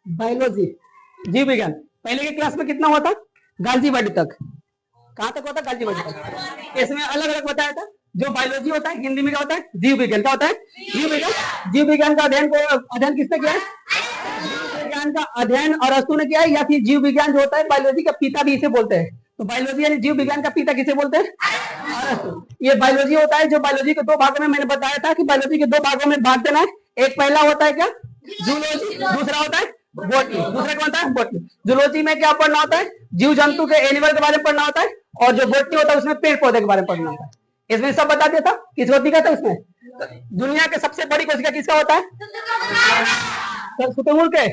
Biology, जीव विज्ञान। पहले के क्लास में कितना हुआ था? गाल्जी बॉडी तक। कहां तक होता है? गाल्जी बॉडी तक। इसमें अलग अलग बताया था। जो बायोलॉजी होता है हिंदी में क्या होता है? जीव विज्ञान। क्या होता है? जीव विज्ञान। जीव विज्ञान का अध्ययन किसने किया है? जीव विज्ञान का अध्ययन अरस्तु ने किया है, या फिर जीव विज्ञान जो होता है बायोलॉजी का पिता भी इसे बोलते हैं। तो बायोलॉजी यानी जीव विज्ञान का पिता किसे बोलते हैं? अरस्तु। ये बायोलॉजी होता है जो बायोलॉजी के दो भागों में, मैंने बताया था कि बायोलॉजी के दो भागों में बांट देना है। एक पहला होता है क्या? जूलॉजी, दूसरा होता है बॉटनी। दूसरा कौन सा है? बॉटनी। जूलॉजी में क्या पढ़ना होता है? जीव जंतु के एनिमल के बारे में पढ़ना होता है, और जो बॉटनी होता है उसमें पेड़ पौधे के बारे में पढ़ना होता है। इसमें सब बता दिया था। किस कोशिका था इसमें? दुनिया के सबसे बड़ी कोशिका किसका होता है? शुतुरमुर्ग के।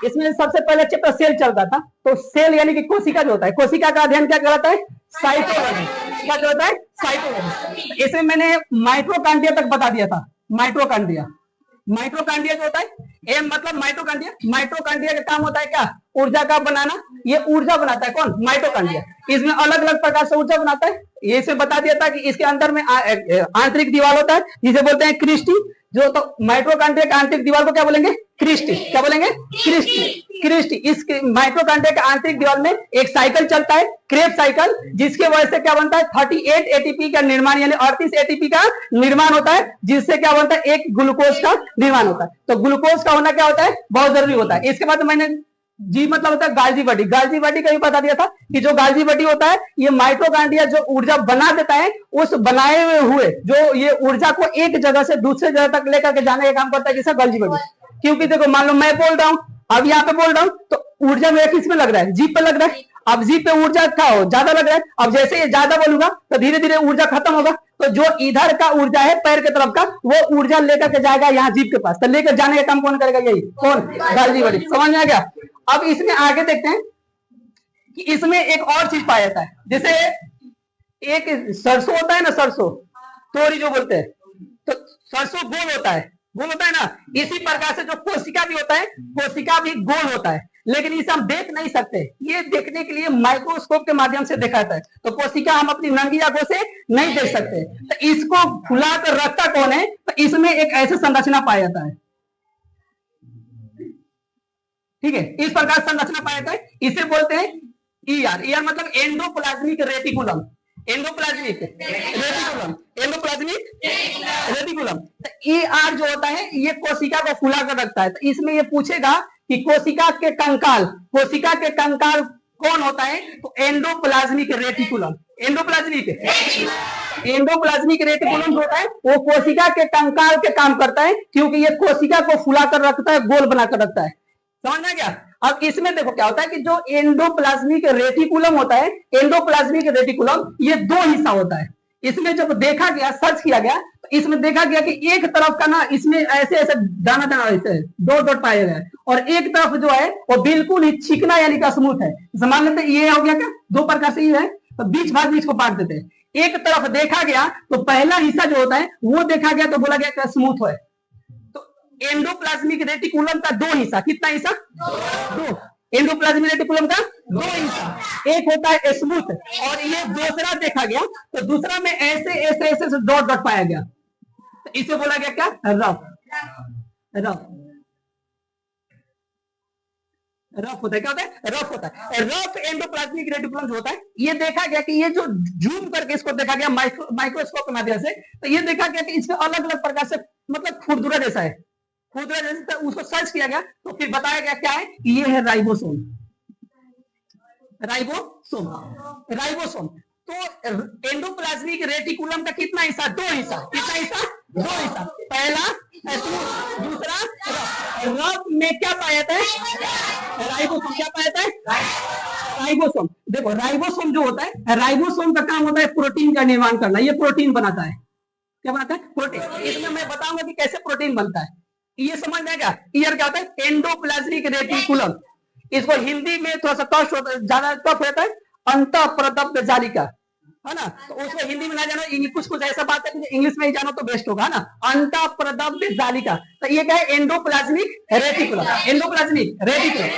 इसमें सबसे पहले चैप्टर सेल चलता था। तो सेल यानी कि कोशिका जो होता है, कोशिका का अध्ययन क्या कहलाता है? साइटोलॉजी। क्या होता है? साइटोलॉजी। इसमें मैंने माइटोकॉन्ड्रिया तक बता दिया था। माइटोकॉन्ड्रिया, माइटोकॉन्ड्रिया जो होता है, एम मतलब माइटोकॉन्ड्रिया। माइटोकॉन्ड्रिया का काम होता है क्या? ऊर्जा का बनाना। ये ऊर्जा बनाता है कौन? माइटोकॉन्ड्रिया। इसमें अलग अलग प्रकार से ऊर्जा बनाता है। ये से बता दिया था कि इसके अंदर में आंतरिक दीवार होता है जिसे बोलते हैं क्रिस्टी। जो तो माइटोकॉन्ड्रिया का आंतरिक दीवार को क्या बोलेंगे? क्रिस्टी। क्या बोलेंगे? क्रिस्टी। क्रिस्टी। इस माइटोकॉन्ड्रिया के आंतरिक दीवार में एक साइकिल चलता है, क्रेब्स साइकिल, जिसके वजह से क्या बनता है? 38 एटीपी का निर्माण, यानी 38 एटीपी का निर्माण होता है, जिससे क्या बनता है? एक ग्लूकोज का निर्माण होता है। तो ग्लूकोज का होना क्या होता है? बहुत जरूरी होता है। इसके बाद मैंने जी मतलब होता है गाल्जी बॉडी। गाल्जी बॉडी का भी बता दिया था कि जो गाल्जी बॉडी होता है, ये माइटोकॉन्ड्रिया जो ऊर्जा बना देता है, उस बनाए हुए जो ये ऊर्जा को एक जगह से दूसरे जगह तक लेकर के जाने का काम करता है। किसका? गाल्जी बॉडी। क्योंकि देखो, मान लो मैं बोल रहा हूं, अब यहाँ पे बोल रहा हूं, तो ऊर्जा मेरा किस में लग रहा है? जीभ पे लग रहा है। अब जीभ पे ऊर्जा क्या हो? ज्यादा लग रहा है। अब जैसे ये ज्यादा बोलूंगा तो धीरे धीरे ऊर्जा खत्म होगा। तो जो इधर का ऊर्जा है पैर के तरफ का, वो ऊर्जा लेकर के जाएगा यहाँ जीभ के पास। तो लेकर जाने का काम कौन करेगा? यही कौन? गाल्जी बॉडी। समझ में आ गया? अब इसमें आगे देखते हैं कि इसमें एक और चीज पाया जाता है। जैसे एक सरसों होता है ना, सरसों तोरी जो बोलते हैं, तो सरसों गोल होता है, गोल होता है ना। इसी प्रकार से जो कोशिका भी होता है, कोशिका भी गोल होता है, लेकिन इसे हम देख नहीं सकते। ये देखने के लिए माइक्रोस्कोप के माध्यम से देखा जाता है। तो कोशिका हम अपनी नंगी आंखों से नहीं देख सकते। तो इसको फुला कर रखता कौन है? तो इसमें एक ऐसा संरचना पाया जाता है। ठीक है, इस प्रकार संरचना पाया जाता है। इसे बोलते हैं ईआर। ईआर मतलब endoplasmic reticulum. Endoplasmic reticulum, endoplasmic reticulum. तो ईआर जो होता है, ये कोशिका को फुला कर रखता है। तो इसमें ये पूछेगा कि कोशिका के कंकाल, कोशिका के कंकाल कौन होता है? तो एंडोप्लाज्मिक रेटिकुलम। एंडोप्लाज्मिक रेटिकुलम जो होता है, वो कोशिका के कंकाल के काम करता है, क्योंकि ये कोशिका को फुला कर रखता है, गोल बनाकर रखता है। समझ में क्या? अब इसमें देखो क्या होता है कि जो एंडोप्लाज्मिक रेटिकुलम होता है, एंडोप्लाज्मिक रेटिकुलम ये दो हिस्सा होता है। इसमें जब देखा गया, सर्च किया गया, तो इसमें देखा गया कि एक तरफ का ना, इसमें ऐसे ऐसे दाना दाना ऐसे डॉट डॉट पाया गया, और एक तरफ जो है वो बिल्कुल ही चिकना यानी का स्मूथ है। मान लेते ये हो गया क्या? दो प्रकार से ये है, तो बीच भाग बीच को काट देते हैं। एक तरफ देखा गया तो पहला हिस्सा जो होता है वो देखा गया तो बोला गया स्मूथ है। एंडोप्लाज्मिक रेटिकुलम का दो हिस्सा, कितना हिस्सा? दो। एंडोप्लाज्मिक रेटिकुलम का दो हिस्सा, एक होता है स्मूथ, और ये दूसरा देखा गया तो दूसरा में ऐसे ऐसे ऐसे डॉट डॉट पाया गया, तो इसे बोला गया क्या? रफ। रफ, रफ होता है। क्या होता है? रफ होता है। रफ एंडोप्लाज्मिक रेटिकुलम जो होता है, ये देखा गया कि ये जो जूम करके इसको देखा गया माइक्रोस्कोप के माध्यम से, तो ये देखा गया कि इसमें अलग अलग प्रकार से मतलब खुरदुरा जैसा है, खुरदुरा जैसा। उसको सर्च किया गया तो फिर बताया गया क्या है? ये है राइबोसोम। Ribosome, ribosome. तो एंडोप्लाज्मिक रेटिकुलम का कितना हिस्सा? दो हिस्सा। कितना हिस्सा? दो हिस्सा। पहला दूसरा रफ। रफ में क्या पाया जाता है? राइबोसोम। क्या पाया जाता है? राइबोसोम। देखो, राइबोसोम जो होता है, राइबोसोम का काम होता है प्रोटीन का निर्माण करना। ये प्रोटीन बनाता है। क्या बनाता है? प्रोटीन। इसमें मैं बताऊंगा कि कैसे प्रोटीन बनता है। ये समझ में आएगा? ईयर क्या होता है? Endoplasmic reticulum. इसको हिंदी में थोड़ा सा टफ, ज्यादा टफ रहता है, अंतःप्रदब्ध जालिका, है ना। तो उसको हिंदी में ना जानो, कुछ कुछ ऐसा बात है कि इंग्लिश में ही जानो तो बेस्ट होगा ना। अंतःप्रदब्ध जालिका, तो ये क्या है? Endoplasmic reticulum. Endoplasmic reticulum.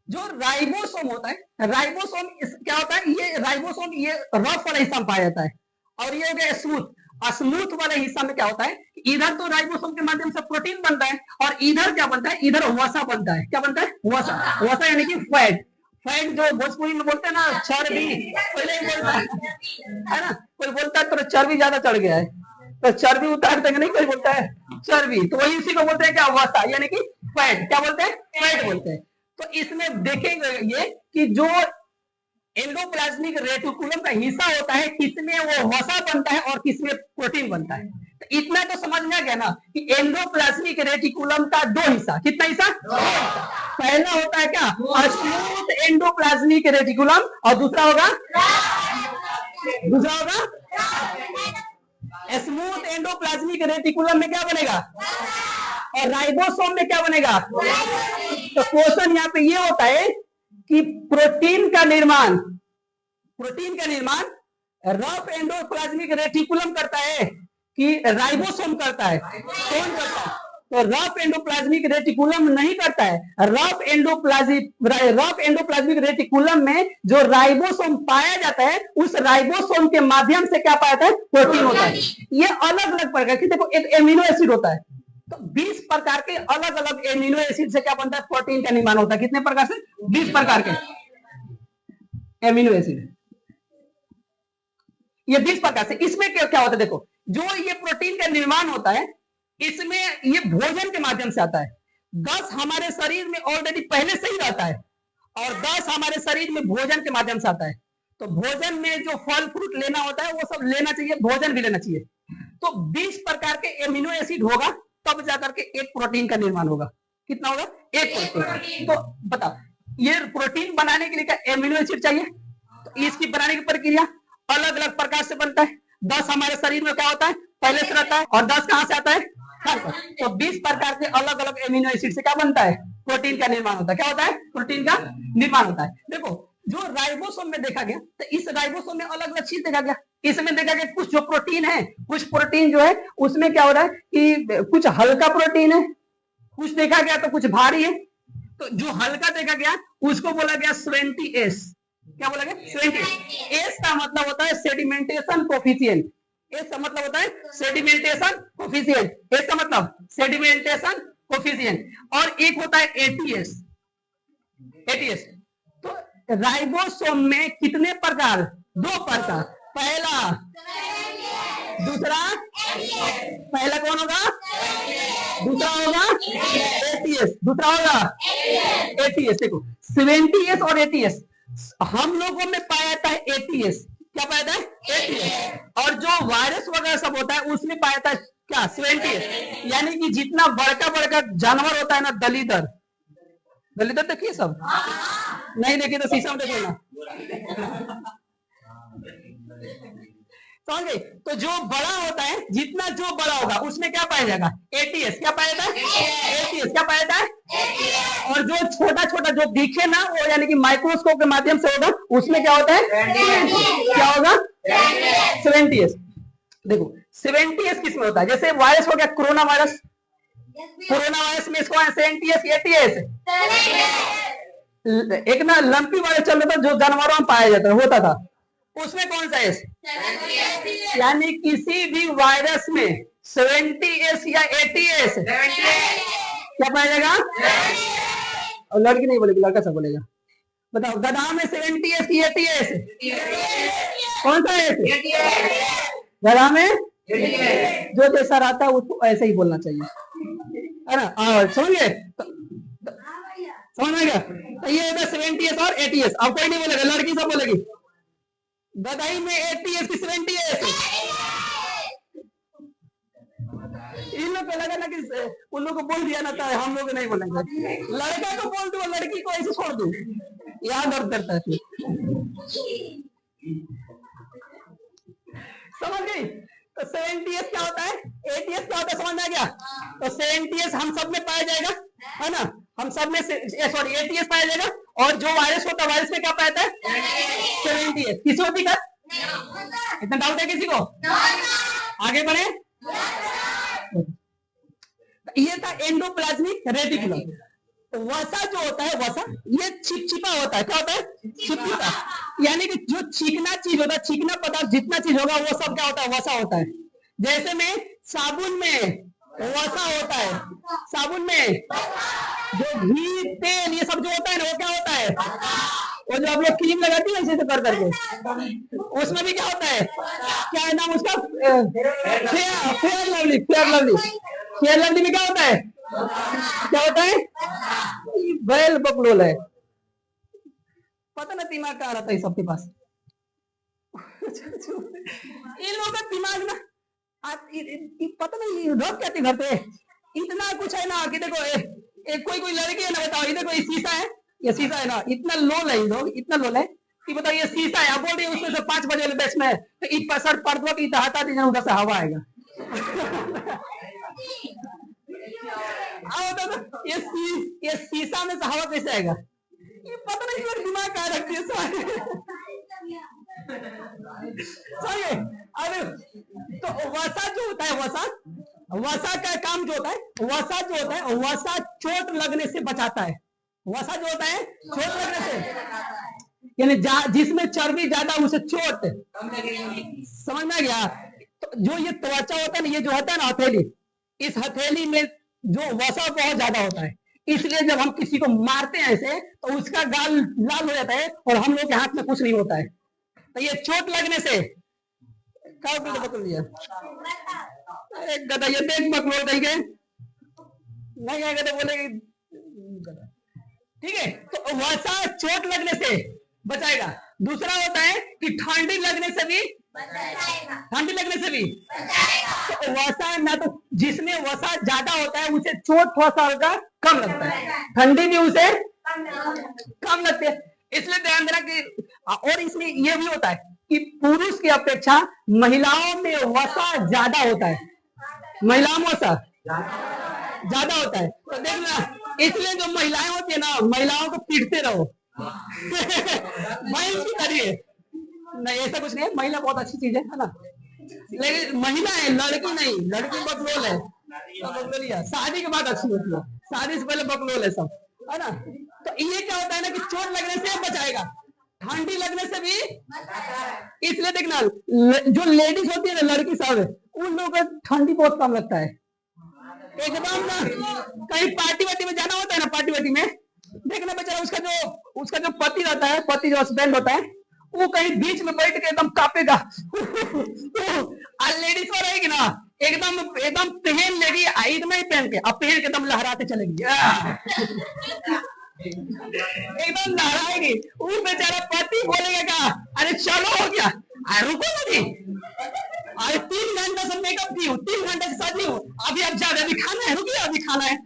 जो राइबोसोम होता है, राइबोसोम क्या होता है? ये राइबोसोम ये रफ वाला हिस्सा पाया जाता है, और ये हो गया स्मूथ। स्मूथ वाले हिस्सा में क्या होता है, इधर तो राइबोसोम के माध्यम से प्रोटीन बनता है और इधर क्या बनता है, इधर वसा बनता है। क्या बनता है? वसा। वसा यानी कि फैट। फैट जो भोजपुरी में बोलते हैं ना, चर्बी, पहले ही बोलता है ना, कोई बोलता है तो चर्बी ज्यादा चढ़ गया है तो चर्बी उतार देंगे, नहीं कोई बोलता है चर्बी, तो वही उसी को बोलते हैं क्या, वसा यानी कि फैट। क्या बोलते हैं? फैट बोलते हैं। तो इसमें देखेंगे ये कि जो एंडोप्लाज्मिक रेटिकुलम का हिस्सा होता है, किसमें वो वसा बनता है और किसमें प्रोटीन बनता है। तो इतना तो समझ में आ गया ना कि एंडोप्लाज्मिक रेटिकुलम का दो हिस्सा, कितना हिस्सा? पहला होता है क्या, स्मूथ एंडोप्लाज्मिक रेटिकुलम, और दूसरा होगा स्मूथ एंडोप्लाज्मिक रेटिकुलम में क्या बनेगा, और राइबोसोम में क्या बनेगा। तो क्वेश्चन यहाँ पे ये होता है कि प्रोटीन का निर्माण रफ एंडोप्लाज्मिक रेटिकुलम करता है कि राइबोसोम करता है? कौन करता है? तो रफ एंडोप्लाज्मिक रेटिकुलम नहीं करता है। रफ एंडोप्लाज्मिक रेटिकुलम में जो राइबोसोम पाया जाता है, उस राइबोसोम के माध्यम से क्या पाया जाता है, प्रोटीन होता है। ये अलग अलग प्रकार की, देखो एक एमिनो एसिड होता है, तो 20 प्रकार के अलग अलग एमिनो एसिड से क्या बनता है, प्रोटीन का निर्माण होता है। कितने प्रकार से? 20 प्रकार के एमिनो एसिड, ये 20 प्रकार से। इसमें क्या होता है, देखो जो ये प्रोटीन का निर्माण होता है, इसमें ये भोजन के माध्यम से आता है। 10 हमारे शरीर में ऑलरेडी पहले से ही रहता है और 10 हमारे शरीर में भोजन के माध्यम से आता है। तो भोजन में जो फल फ्रूट लेना होता है वो सब लेना चाहिए, भोजन भी लेना चाहिए। तो 20 प्रकार के एमिनो एसिड होगा, तब जाकर के एक प्रोटीन का निर्माण होगा। कितना होगा? एक प्रोटीन। तो बताओ, ये प्रोटीन बनाने के लिए क्या एमिनो एसिड चाहिए? तो इसकी बनाने की प्रक्रिया अलग अलग प्रकार से बनता है। 10 हमारे शरीर में क्या होता है, पहले से रहता है, और 10 कहां से आता है, खाकर। तो 20 प्रकार के अलग अलग एमिनो एसिड से क्या बनता है, प्रोटीन का निर्माण होता है। क्या होता है? प्रोटीन का निर्माण होता है। देखो जो राइबोसोम में देखा गया, तो इस राइबोसोम में अलग अलग चीज देखा गया। इसमें देखा गया कुछ जो प्रोटीन है, कुछ प्रोटीन जो है उसमें क्या हो रहा है कि कुछ हल्का प्रोटीन है, कुछ देखा गया तो कुछ भारी है। तो जो हल्का देखा गया उसको बोला गया 20S। क्या बोला गया? 20S। एस का मतलब होता है सेडिमेंटेशन कोफिशिएंट। एस का मतलब होता है सेडिमेंटेशन कोफिशिएंट। एस का मतलब सेडिमेंटेशन कोफिशिएंट। और एक होता है एटीएस। एटीएस। तो राइबोसोम में कितने प्रकार? 2 प्रकार। पहला, दूसरा। पहला कौन होगा? दूसरा होगा एटीएस। दूसरा होगा एटीएस। देखो 20S और एटीएस, हम लोगों में पाया जाता है एटीएस। क्या पाया जाता है? एटीएस। और जो वायरस वगैरह सब होता है उसमें पाया जाता है क्या? 20S। यानी कि जितना बड़का बड़का जानवर होता है ना, दलीदर, दलीदर देखिए सब, नहीं देखिए तो शीशा में देख लेना, समझ गए? तो जो बड़ा होता है, जितना जो बड़ा होगा उसमें क्या पाया जाएगा? एटीएस। क्या पाया जाता है? एटीएस। क्या पाया जाता है? और जो छोटा छोटा जो दिखे ना, वो यानी कि माइक्रोस्कोप के माध्यम से होगा, उसमें क्या होता है? क्या होगा? 70S। देखो 70S किस में होता है? जैसे वायरस हो गया कोरोना वायरस, कोरोना वायरस में इसको 70S 80S। एक ना लंपी वायरस चल रहा था जो जानवरों में पाया जाता होता था, उसमें कौन सा एस? यानी किसी भी वायरस में 70S या 80S क्या पाया जाएगा? और लड़की नहीं बोलेगी, लड़का सब बोलेगा। बताओ गधा में 70S की 80S? कौन सा एस? गधा में जो जैसा रहता है उसको ऐसे ही बोलना चाहिए, है ना? समझिए, समझ में गया? तो ये 70S और 80S। अब कोई नहीं बोलेगा, लड़की सब बोलेगी। गधाई में 80S की 70S। इन लोग को लगा ना कि उन लोग को बोल दिया ना, था हम लोग नहीं बोलेंगे। लड़का को बोल दो, लड़की को ऐसे छोड़ दो, याद दर्द करता है। समझ गई? तो 70S क्या होता है, 80S क्या होता है, समझ में आ गया? तो 70S हम सब में पाया जाएगा, है ना? हम सब में सॉरी 80S पाया जाएगा। और जो वायरस होता है, वायरस में क्या पाया जाता है? 70S। किसी को दिक्कत? इतना डाउट है किसी को? आगे बढ़े। ये था एंडोप्लाज्मिक रेटिकुलम। वसा जो होता है, वसा ये चिपचिपा होता है। क्या होता है? चिपचिपा। यानी कि जो चिकना चीज होता है, चिकना पदार्थ जितना चीज होगा वो सब क्या होता है? वसा होता है। जैसे में साबुन में वसा होता है, साबुन में जो घी तेल ये सब जो होता है ना वो क्या होता है, वो जो आप लोग क्रीम लगाती है इसे कर करके, उसमें भी क्या होता है, क्या है नाम उसका, fair lovely, fair lovely, fair lovely में क्या होता है, क्या होता है, बैल बकलोल है। पता ना दिमाग का आ रहा था सबके पास। इन लोगों का दिमाग ना पता नहीं रख क्या घर पे इतना कुछ है ना कि देखो कोई कोई लड़की है ना, बताओ ये देखो ये शीशा है, ये शीशा है ना, इतना लोल है लोग, इतना लोल है कि बताओ ये शीशा है, आप बोल रही है उसमें से 5 बजे वाले बैच में तो ईद पर सर पड़ दो कि हटा दीजिए उधर से हवा आएगा। ये शीशा में से हवा कैसे आएगा, ये पता नहीं लोग दिमाग कहाँ रखती है सारे। अरे तो वसा जो होता है, वसा वसा का काम जो होता है, वसा जो होता है, वसा चोट लगने से बचाता है। वसा जो होता है चोट लगने से, यानी जिसमें चर्बी ज्यादा उसे चोट, समझ में आ गया। तो जो ये त्वचा होता है ना, ये जो होता है ना हथेली, इस हथेली में जो वसा बहुत ज्यादा होता है, इसलिए जब हम किसी को मारते हैं ऐसे तो उसका गाल लाल हो जाता है और हम लोग के हाथ में कुछ नहीं होता है। तो ये चोट लगने से क्या पकड़ लिया, एक गधा ये देख बकलोल कहीं गए नहीं गए गधे बोले, ठीक है। तो वसा चोट लगने से बचाएगा। दूसरा होता है कि ठंडी लगने से भी, ठंडी लगने से भी तो वसा ना, तो जिसमें वसा ज्यादा होता है उसे चोट थोड़ा सा हल्का कम लगता है, ठंडी भी उसे कम लगती है। इसलिए ध्यान देना कि और इसमें यह भी होता है कि पुरुष की अपेक्षा महिलाओं में वसा ज्यादा होता है, महिलाओं में वसा ज्यादा होता है। तो देखना, इसलिए जो महिलाएं होती है ना, महिलाओं को पीटते रहो। भाई करिए नहीं, ऐसा कुछ नहीं है, महिला बहुत अच्छी चीज है ना, लेकिन महिला है, लड़की नहीं, लड़की बकलोल है, शादी के बाद अच्छी होती है, शादी से पहले बकलोल है सब, है ना। तो ये क्या होता है ना कि चोट लगने से बचाएगा, ठंडी लगने से भी, इसलिए देखना जो लेडीज होती है ना, लड़की सब, उन लोगों को ठंडी बहुत कम लगता है एकदम ना। कहीं पार्टी वार्टी में जाना होता है ना, पार्टी वार्टी में देखना बेचारा उसका जो पति रहता है, पति जो हस्बैंड होता है, वो कहीं बीच में बैठ के एकदम कापेगा। और लेडीज को रहेगी ना, एकदम एकदम पहन लेगी, ईद में ही पहन के, अब पहन के एकदम लहराते चलेगी, एकदम लहराएगी। वो बेचारा पति बोलेगा क्या, अरे चलो हो गया, अरे रुको नहीं, अरे 3 घंटे से मेकअप की हूँ, 3 घंटे से सजी हूँ, अभी अब जा रहे, अभी खाना है, रुकिए अभी खाना है।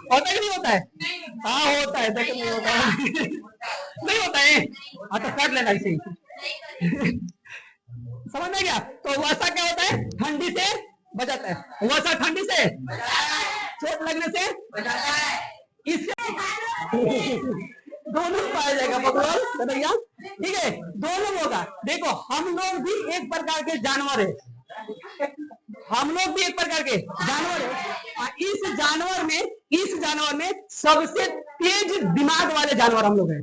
होता है नहीं होता है, हाँ होता है, देखो नहीं होता है, नहीं होता है, हाँ तो कर लेना इसे, समझ में गया। तो वसा क्या होता है, ठंडी से बचाता है, वसा ठंडी से, चोट लगने से बचाता है, इससे दोनों पाया जाएगा बकलोल भैया, ठीक है, दोनों होगा। देखो हम लोग भी एक प्रकार के जानवर है, हम लोग भी एक प्रकार के जानवर है, इस जानवर में सबसे तेज दिमाग वाले जानवर हम लोग हैं,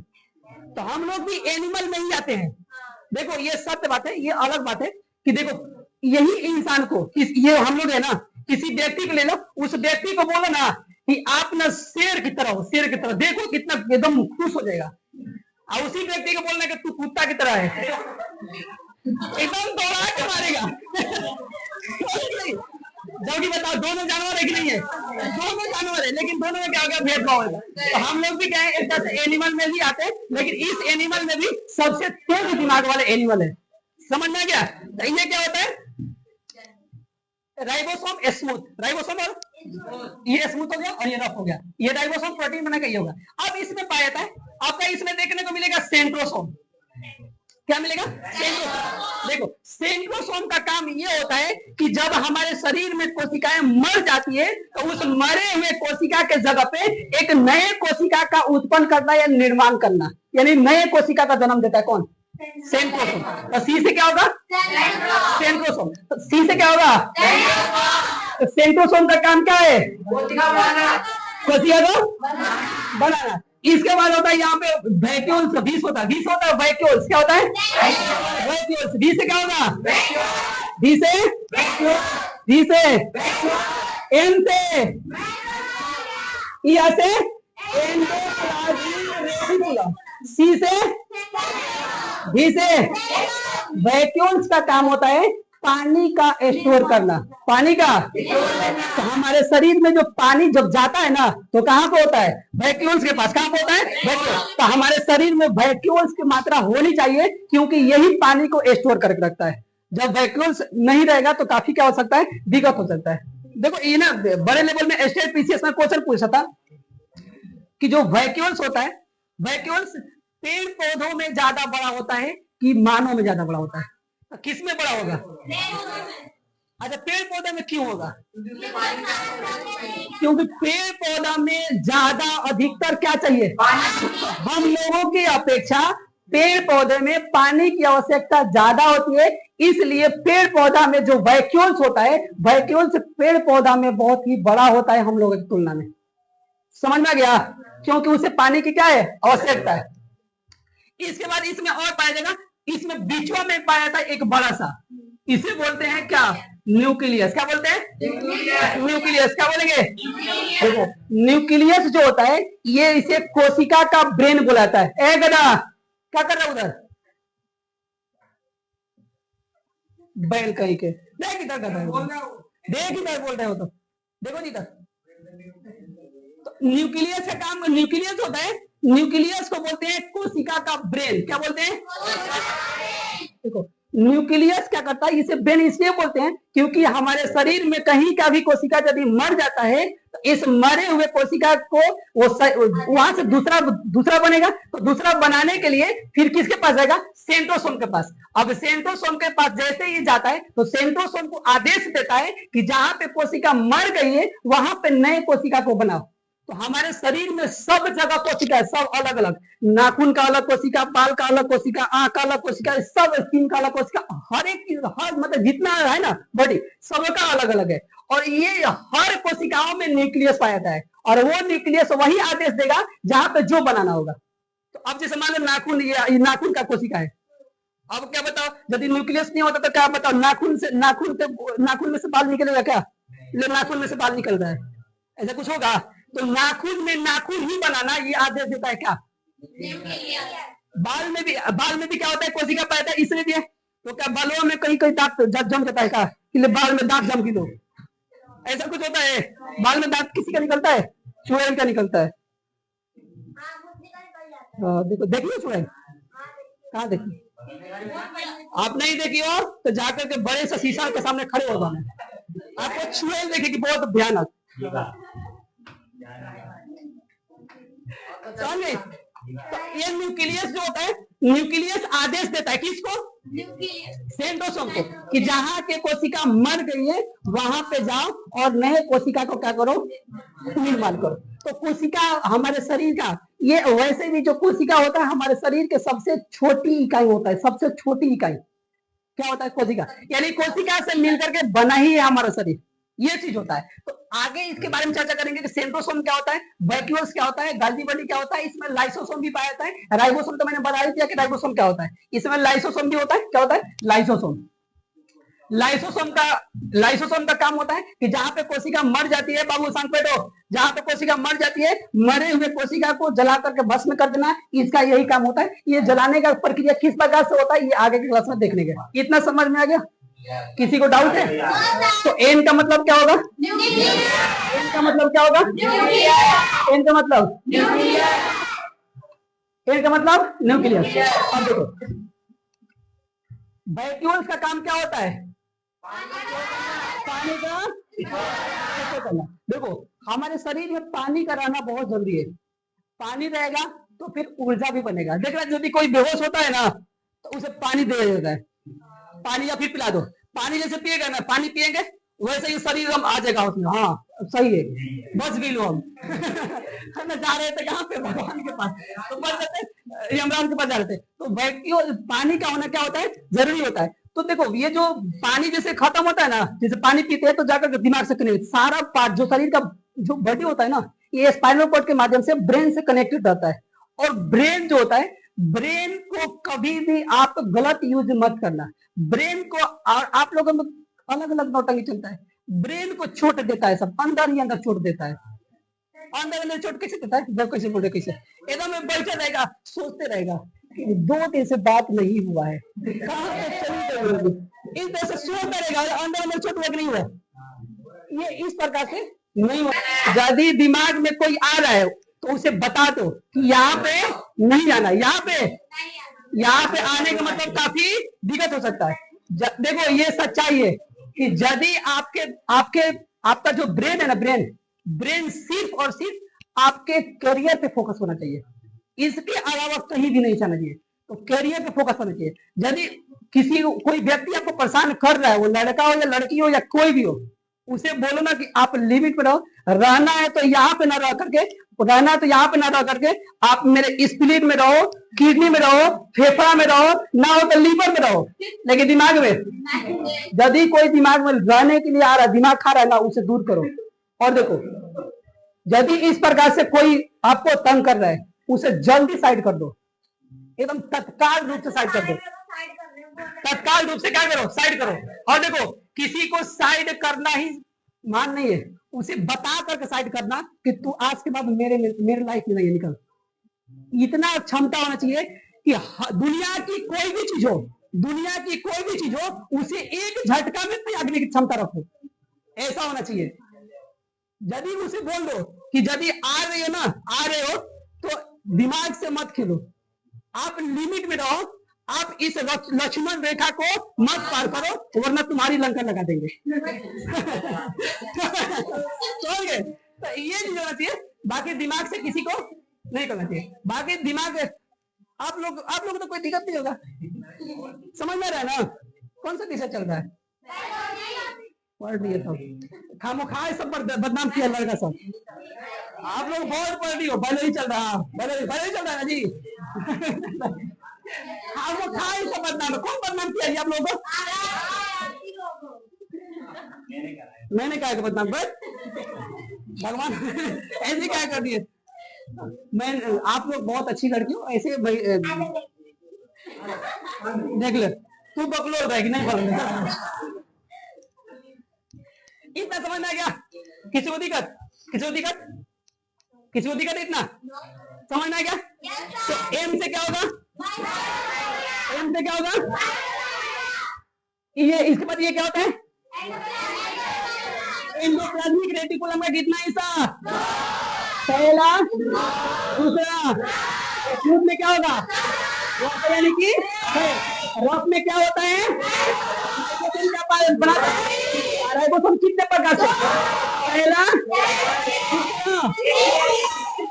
तो हम लोग भी एनिमल में ही आते हैं। देखो ये सत्य बात है, ये अलग बात है कि देखो यही इंसान को, ये हम लोग है ना, किसी व्यक्ति को ले लो, उस व्यक्ति को बोलो ना कि आप ना शेर की तरह हो, शेर की तरह, देखो कितना एकदम खुश हो जाएगा। और उसी व्यक्ति को बोलना कि तू कुत्ता की तरह है, एकदम दौड़ा के मारेगा। जबकि बताओ दोनों जानवर है कि नहीं है, दोनों जानवर है, लेकिन दोनों में क्या हो गया, भेदभाव है। तो हम लोग भी क्या है, एक तरह से एनिमल में भी आते हैं, लेकिन इस एनिमल में भी सबसे तेज दिमाग वाले एनिमल है, समझ में आ गया। तो ये क्या होता है, राइबोसोम स्मूथ, राइबोसोम और ये स्मूथ हो गया और ये रफ हो गया, ये राइबोसोम प्रोटीन बना के ये होगा। अब इसमें पाया जाता है, आपका इसमें देखने को मिलेगा सेंट्रोसोम, क्या मिलेगा, सेंट्रोसोम। देखो सेंट्रोसोम का काम ये होता है कि जब हमारे शरीर में कोशिकाएं मर जाती है तो उस मरे हुए कोशिका के जगह पे एक नए कोशिका का उत्पन्न करना या निर्माण करना, यानी नए कोशिका का जन्म देता है कौन, सेंट्रोसोम। तो सी से क्या होगा, सेंट्रोसोम। तो सी से क्या होगा, तो सेंट्रोसोम का काम क्या है, कोशिका को बनाना। इसके बाद होता है यहाँ पे वैक्यूल्स, 20 होता है, 20 होता है वैक्यूल्स, क्या होता है वैक्यूल्स, 20 से क्या होगा 20 से 20 से एन से यहाँ से सी से डी से। वैक्यूल्स का काम होता है पानी का स्टोर करना, पानी का। तो हमारे शरीर में जो पानी जब जाता है ना तो कहाँ पे होता है वैक्यूल्स के पास, कहाँ पे होता है वैक्यूल्स। तो हमारे शरीर में वैक्यूल्स की मात्रा होनी चाहिए क्योंकि यही पानी को स्टोर करके रखता है। जब वैक्यूल्स नहीं रहेगा तो काफी क्या हो सकता है, दिक्कत हो सकता है। देखो ये ना बड़े लेवल में स्टेट पीसीएस में क्वेश्चन पूछा था कि जो वैक्यूल्स होता है, वैक्यूल्स पेड़ पौधों में ज्यादा बड़ा होता है कि मानव में ज्यादा बड़ा होता है? तो किस में बड़ा होगा? अच्छा, पेड़ पौधे में क्यों होगा? क्योंकि पेड़ पौधा में ज्यादा अधिकतर क्या चाहिए, हम लोगों की अपेक्षा पेड़ पौधे में पानी की आवश्यकता ज्यादा होती है, इसलिए पेड़ पौधा में जो वैक्यूल्स होता है, वैक्यूल्स पेड़ पौधा में बहुत ही बड़ा होता है हम लोगों की तुलना में। समझ में आ गया? क्योंकि उसे पानी की क्या है, आवश्यकता है। इसके बाद इसमें और पाया जाएगा, इसमें बीचों में पाया था एक बड़ा सा, इसे बोलते हैं क्या, न्यूक्लियस। क्या बोलते हैं? न्यूक्लियस। क्या बोलेंगे? देखो न्यूक्लियस जो होता है ये इसे कोशिका का ब्रेन बुलाता है। ए गधा क्या कर रहा है उधर, बैल कहीं के, देख इधर गधा देख इधर बोल रहे हो तो देखो जी इधर। तो न्यूक्लियस का काम, न्यूक्लियस होता है, न्यूक्लियस को बोलते हैं कोशिका का ब्रेन। क्या बोलते हैं? देखो न्यूक्लियस क्या करता है, इसे ब्रेन इसलिए बोलते हैं क्योंकि हमारे शरीर में कहीं का भी कोशिका यदि मर जाता है तो इस मरे हुए कोशिका को वो वहां से दूसरा बनेगा। तो दूसरा बनाने के लिए फिर किसके पास जाएगा, सेंट्रोसोम के पास। अब सेंट्रोसोम के पास जैसे ही जाता है तो सेंट्रोसोम को आदेश देता है कि जहां पे कोशिका मर गई है वहां पे नए कोशिका को बनाओ। तो हमारे शरीर में सब जगह कोशिका है, सब अलग अलग, नाखून का अलग कोशिका, बाल का अलग कोशिका, आंख का अलग कोशिका, सब स्किन का अलग कोशिका, हर एक चीज, हर मतलब जितना है ना बॉडी सबका अलग अलग है। और ये हर कोशिकाओं में न्यूक्लियस पाया जाता है और वो न्यूक्लियस वही आदेश देगा जहां पे जो बनाना होगा। तो अब जैसे मान लो नाखून, ये नाखून का कोशिका है, अब क्या बताओ यदि न्यूक्लियस नहीं होता तो क्या बताओ, नाखून में से बाल निकलेगा क्या? नाखून में से बाल निकल रहा है, ऐसा कुछ होगा? तो नाखून में नाखून ही बनाना ये आदेश देता है क्या? बाल में भी क्या होता है, कोशिका पैदा इसलिए भी है। तो क्या बालों में कहीं कहीं दांत जम जाता है क्या, कि बाल में दांत जम लो, ऐसा कुछ होता है? बाल में दांत किसी का निकलता है? चुड़ैल का निकलता है। देखो देखिए चुड़ैल कहाँ देखी, आप नहीं देखी हो तो जाकर के बड़े से शीशा के सामने खड़े हो जाना, आपको चुड़ैल देखेगी बहुत भयानक। तो ये न्यूक्लियस जो होता है, न्यूक्लियस आदेश देता है किसको, सेंट्रोसोम को, कि जहां के कोशिका मर गई है वहां पे जाओ और नए कोशिका को क्या करो, निर्माण करो। तो कोशिका हमारे शरीर का, ये वैसे भी जो कोशिका होता है हमारे शरीर के सबसे छोटी इकाई होता है, सबसे छोटी इकाई क्या होता है, कोशिका। यानी कोशिका से मिलकर के बना ही है हमारा शरीर, ये चीज होता है। तो आगे इसके बारे में चर्चा करेंगे कि सेंट्रोसोम क्या होता है, वैक्यूल्स क्या होता है, गाल्गी बॉडी क्या होता है, इसमें लाइसोसोम भी पाया जाता है। राइबोसोम तो मैंने बता ही दिया कि राइबोसोम क्या होता है, इसमें लाइसोसोम भी होता है। क्या होता है? लाइसोसोम। लाइसोसोम का काम होता है कि जहां पे कोशिका मर जाती है, बाबू सांग पेटो, जहां पे कोशिका मर जाती है, मरे हुए कोशिका को जला करके भस्म कर देना, इसका यही काम होता है। ये जलाने का प्रक्रिया किस प्रकार से होता है ये आगे की क्लास में देखने के। इतना समझ में आ गया? किसी को डाउट है? तो एन का मतलब क्या होगा, एन का मतलब क्या होगा, एन का मतलब न्यूक्लियस। अब देखो वैक्यूल्स का काम क्या होता है, पानी का करना। देखो हमारे शरीर में पानी का रहना बहुत जरूरी है, पानी रहेगा तो फिर ऊर्जा भी बनेगा। देख रहे यदि कोई बेहोश होता है ना तो उसे पानी दे देता है, पानी या फिर पिला दो, पानी जैसे पिएगा ना, पानी पिएंगे वैसे ही शरीर हम आ जाएगा उसमें। हाँ सही है, बच गई लो हम हम जा रहे थे कहाँ पे, भगवान के पास, तो बच जाते यमराज के पास जा रहे थे। तो वैक्यूल पानी का होना क्या होता है, जरूरी होता है। तो देखो ये जो पानी जैसे खत्म होता है ना, जैसे पानी पीते हैं तो जाकर दिमाग से कनेक्ट, सारा पार्ट जो शरीर का जो बॉडी होता है ना, ये स्पाइनल कॉर्ड के माध्यम से ब्रेन से कनेक्टेड रहता है। और ब्रेन जो होता है, ब्रेन को कभी भी आप गलत यूज मत करना। ब्रेन को, और आप लोगों में अलग अलग नौटंकी चलता है, ब्रेन को चोट देता है, सब अंदर ही अंदर चोट देता है। अंदर अंदर चोट कैसे देता है, जब कैसे बोले कैसे, एकदम में बैठा रहेगा, सोचते रहेगा कि 2 दिन से बात नहीं हुआ है, कहाँ पे चली गई, इस तरह से सोचता रहेगा, अंदर अंदर चोट लग नहीं हुआ। ये इस प्रकार से नहीं हुआ। यदि दिमाग में कोई आ रहा है तो उसे बता दो कि यहाँ पे नहीं आना, यहाँ पे आने का मतलब काफी दिक्कत हो सकता है। देखो ये सच्चाई है कि यदि आपका जो ब्रेन है ना, ब्रेन सिर्फ और सिर्फ आपके करियर पे फोकस होना चाहिए, इसके अलावा कहीं भी नहीं जाना चाहिए। तो करियर पे फोकस होना चाहिए। यदि कोई व्यक्ति आपको परेशान कर रहा है, वो लड़का हो या लड़की हो या कोई भी हो, उसे बोलो ना कि आप लिमिट में रहो, रहना है तो यहाँ पे ना रह करके, रहना है तो यहाँ पे ना रह करके आप मेरे स्प्लीट में रहो, किडनी में रहो, फेफड़ा में रहो, ना हो तो लीवर में रहो, लेकिन दिमाग में, यदि कोई दिमाग में रहने के लिए आ रहा है, दिमाग खा रहा है ना, उसे दूर करो। और देखो, यदि इस प्रकार से कोई आपको तंग कर रहा है, उसे जल्दी साइड कर दो, एकदम तत्काल रूप से साइड कर दो, तत्काल रूप से क्या करो, साइड करो। और देखो, किसी को साइड करना ही मान नहीं है, उसे बता करके साइड करना कि तू आज के बाद मेरे लाइफ में नहीं निकल। इतना क्षमता होना चाहिए कि दुनिया की कोई भी चीज हो, दुनिया की कोई भी चीज हो, उसे एक झटका में त्यागने की क्षमता रखो, ऐसा होना चाहिए। यदि उसे बोल दो कि यदि आ रहे हो तो दिमाग से मत खेलो, आप लिमिट में रहो, आप इस लक्ष्मण रेखा को मत पार करो, वरना तुम्हारी लंका लगा देंगे। तो ये चीज होना चाहिए। बाकी दिमाग से किसी को नहीं करना चाहिए। बाकी दिमाग आप लोग तो कोई दिक्कत नहीं होगा, समझ में रहा है ना कौन सा दिशा चल रहा है। पढ़ लिए तो खामोखा सब पर बदनाम किया लड़का सब। आप लोग बहुत पढ़ रही हो, भले ही चल रहा, भले ही चल रहा है जी। खामोखा सब बदनाम, कौन बदनाम किया आप लोगों को? मैंने कहा बदनाम पर भगवान ऐसे क्या कर दिए। मैं आप लोग बहुत अच्छी लड़की हो, ऐसे देख ले तू बकलोल रहेगी नहीं बोल। इतना समझ में आ गया? किसी को दिक्कत इतना समझ में आ गया? तो एम से क्या होगा? ये इसके बाद ये क्या होता है? एंडोप्लाज्मिक रेटिकुलम का कितना हिस्सा? पहला, दूसरा। ट्यूब में क्या होगा? यानी कि रफ में क्या होता है? राइबोसोम कितने प्रकार से? पहला,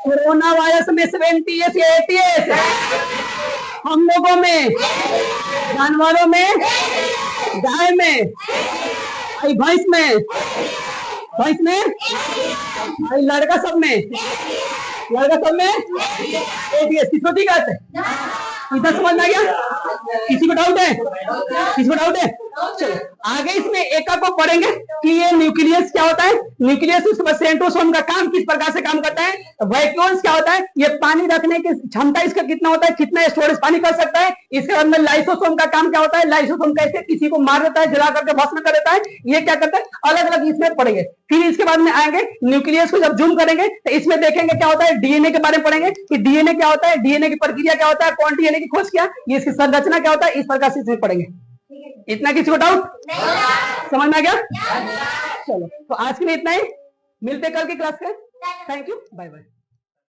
कोरोना वायरस में 70S या 80S, हम लोगों में, जानवरों में, गाय में, भैंस में, लड़का सब में 80S। किसको दिक्कत है? इतना समझ में आ गया? किसी को डाउट है? चलो आगे इसमें एक को पढ़ेंगे कि ये न्यूक्लियस क्या होता है। न्यूक्लियस उसके बाद सेंट्रोसोम का काम किस प्रकार से काम करता है। वैक्यूल्स क्या होता है, ये पानी रखने की क्षमता इसका कितना होता है, कितना स्टोरेज पानी कर सकता है। इसके बाद में लाइसोसोम का काम क्या होता है, लाइसोसोम कैसे किसी को मार देता है, जला करके भस्म कर देता है, ये क्या करता है, अलग अलग इसमें पढ़ेंगे। फिर इसके बाद में आएंगे न्यूक्लियस को जब जूम करेंगे तो इसमें देखेंगे क्या होता है, डीएनए के बारे में पढ़ेंगे कि डीएनए क्या होता है, डीएनए की प्रक्रिया क्या होता है, कौन डीएनए की खोज किया, ये इसकी संरचना क्या होता है, इस प्रकार से इसमें पढ़ेंगे। इतना किसी को डाउट समझ में आ गया? चलो तो आज के लिए इतना ही, मिलते कल की क्लास में। Thank you, bye bye.